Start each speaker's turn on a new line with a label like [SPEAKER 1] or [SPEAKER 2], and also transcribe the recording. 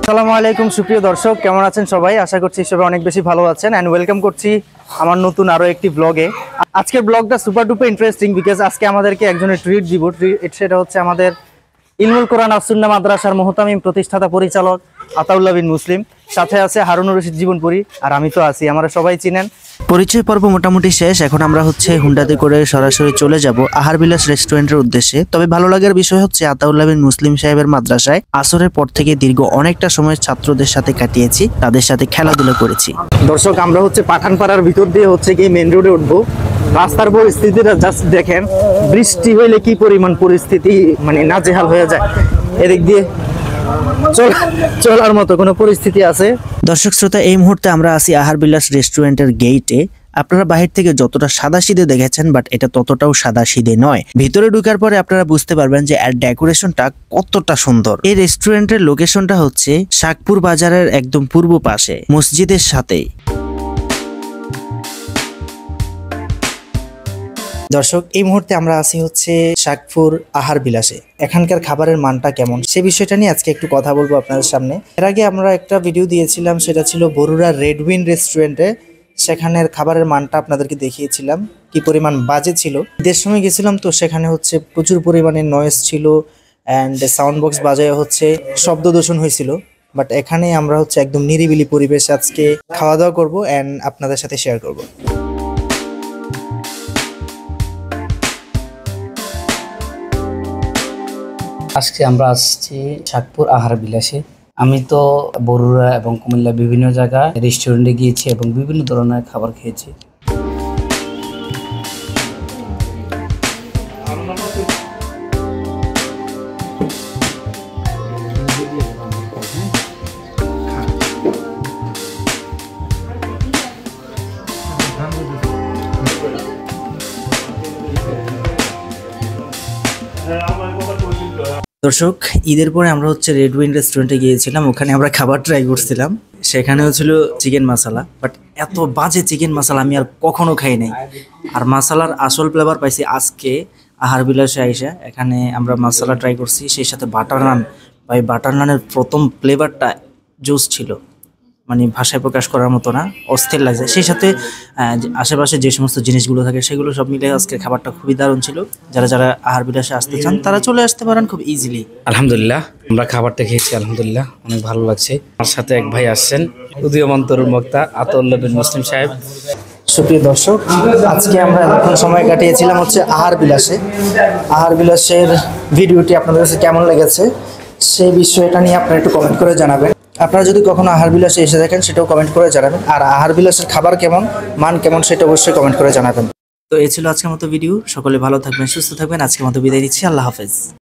[SPEAKER 1] আসসালামু আলাইকুম সুপ্রিয় দর্শক, কেমন আছেন সবাই? আশা করছি সবাই অনেক বেশি ভালো আছেন এন্ড ওয়েলকাম করছি আমার নতুন আরো একটি ব্লগে। আজকের ব্লগটা সুপার ডুপার ইন্টারেস্টিং বিকজ আজকে আমাদেরকে একজনের ট্রিট দিব। সেটা হচ্ছে আমাদের ইলমুল কোরআন আসুন্নাহ মাদ্রাসার মুহতামিম প্রতিষ্ঠাতা পরিচালক আতাউল্লাহ বিন মুসলিম, সাথে আছে হারুনুর রশিদ জীবনপুরী, আর আমি তো আছি। আমরা সবাই চিনেন।
[SPEAKER 2] পরিচয় পর্ব মোটামুটি শেষ। এখন আমরা হুন্ডাতে করে সরাসরি চলে যাব আহার বিলাস রেস্টুরেন্টের উদ্দেশ্যে। তবে ভালো লাগার বিষয় হচ্ছে আতাউল্লাহ বিন মুসলিম সাহেবের মাদ্রাসায় আসরের পর থেকে দীর্ঘ অনেকটা সময় ছাত্রদের সাথে কাটিয়েছি, তাদের সাথে খেলাধুলা করেছি।
[SPEAKER 1] দর্শক, আমরা পাঠানপাড়ার ভিতর দিয়ে কি মেন রোডে উঠবো। রাস্তার পরিস্থিতিটা জাস্ট দেখেন, বৃষ্টি হইলে কি পরিমাণ পরিস্থিতি নাজেহাল হয়ে যায়। এদিক দিয়ে চলার মতো কোনো পরিস্থিতি আছে?
[SPEAKER 2] দর্শক শ্রোতা, এই মুহূর্তে আমরা আছি আহার বিলাস রেস্টুরেন্টের গেইটে। আপনারা বাহির থেকে যতটা সাদাসিধে দেখেছেন, বাট এটা ততটাও সাদাসিধে নয়। ভিতরে ঢোকার পরে আপনারা বুঝতে পারবেন যে এর ডেকোরেশনটা কতটা সুন্দর। এই রেস্টুরেন্টের লোকেশনটা হচ্ছে শাকপুর বাজারের একদম পূর্ব পাশে, মসজিদের সাথেই। দর্শক, এই মুহূর্তে আমরা আছি শাকপুর আহার বিলাসে। এখানকার খাবারের মানটা কেমন সে বিষয়টা নিয়ে আজকে একটু কথা বলবো আপনাদের সামনে। এর আগে আমরা একটা ভিডিও দিয়েছিলাম, সেটা ছিল বরুড়া রেড উইন রেস্টুরেন্টে। সেখানের খাবারের মানটা আপনাদেরকে দেখিয়েছিলাম কি পরিমাণ বাজে ছিল। ঈদের সময় গেছিলাম, তো সেখানে প্রচুর পরিমাণে নয়েজ ছিল অ্যান্ড সাউন্ড বক্স বাজায় শব্দ দূষণ হয়েছিল। বাট এখানে আমরা একদম নিরিবিলি পরিবেশে আজকে খাওয়া দাওয়া করবো অ্যান্ড আপনাদের সাথে শেয়ার করব।
[SPEAKER 3] আজকে আমরা আসছি শাকপুর আহার বিলাসে। আমি তো বরুড়া এবং কুমিল্লা বিভিন্ন জায়গায় রেস্টুরেন্টে গিয়েছি এবং বিভিন্ন ধরনের খাবার খেয়েছি।
[SPEAKER 2] দর্শক, ঈদের পরে আমরা রেড উইন রেস্টুরেন্টে গিয়েছিলাম। ওখানে আমরা খাবার ট্রাই করছিলাম। সেখানে ছিল চিকেন মশলা, বাট এত বাজে চিকেন মশলা আমি আর কখনো খাই নাই। আর মশলার আসল ফ্লেভার পাইছি আজকে আহার বিলাসে আইসা। এখানে আমরা মশলা ট্রাই করছি, সেই সাথে বাটার নান। ভাই, বাটার নানের প্রথম ফ্লেভারটা জুস ছিল, ভাষায় প্রকাশ করার মতো না, অস্থির লাগছে। সেই সাথে আশেপাশে যে সমস্ত জিনিসগুলো থাকে সেগুলো সব মিলে আজকে খাবারটা খুবই দারুণ ছিল। যারা যারা আহার বিলাসে আসতে চান তারা চলে আসতে পারেন খুব ইজিলি।
[SPEAKER 3] আলহামদুলিল্লাহ, আমরা খাবারটা খেয়েছি, আলহামদুলিল্লাহ অনেক ভালো লাগছে। আমার সাথে এক ভাই আসছেন, উদীয়মান তরুণ বক্তা আতাউল্লাহ বিন মুসলিম সাহেব।
[SPEAKER 1] সুপ্রিয় দর্শক, আজকে আমরা এখন সময় কাটিয়েছিলাম আহার বিলাসে। আহার বিলাসের ভিডিওটি আপনাদের কাছে কেমন লেগেছে সেই বিষয়টা নিয়ে আপনারা একটু কমেন্ট করে জানাবেন। আপনারা যদি কখনো আহার বিলাসে এসে দেখেন সেটাও কমেন্ট করে জানাবেন। আর আহার বিলাসের খাবার কেমন, মান কেমন, সেটা অবশ্যই কমেন্ট করে জানাবেন।
[SPEAKER 2] তো এই ছিল আজকের মতো ভিডিও। সকলে ভালো থাকবেন, সুস্থ থাকবেন। আজকের মতো বিদায় নিচ্ছি। আল্লাহ হাফেজ।